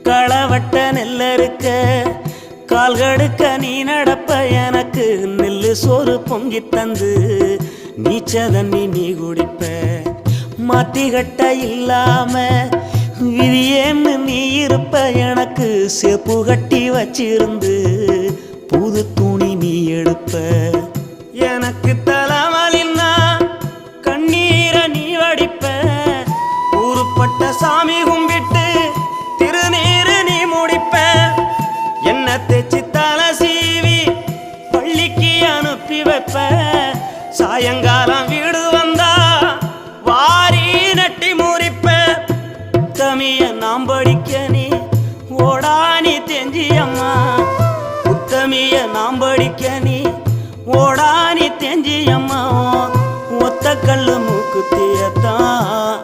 களவட்ட நெல்லறுக்க கால்கடுக்க நீ நடப்ப எனக்கு நெல்லு சோறு பொங்கி தந்து நீச்ச தண்ணி நீ குடிப்ப மாத்தி கட்ட இல்லாம விதியேன்னு நீ இருப்ப எனக்கு சேப்பு கட்டி வச்சிருந்து புது துணி நீ எடுப்ப எனக்கு தலைவலின்னா கண்ணீரை நீ வடிப்ப ஊருப்பட்ட சாமி கும்பிட்டு திருநீரு நீ முடிப்ப என்ன தேச்சி தலை சீவி பள்ளிக்கு அனுப்பி வைப்ப சாயங்காலம் வீடு வந்தா வாரி நட்டி முறிப்ப உத்தமிய நாம் படிக்க நீ ஓடானி தெஞ்சியம்மா உத்தமிய நாம் படிக்க நீ ஓடானி தெஞ்சியம்மா ஒத்த கல்லு மூக்குத்தியத்தான்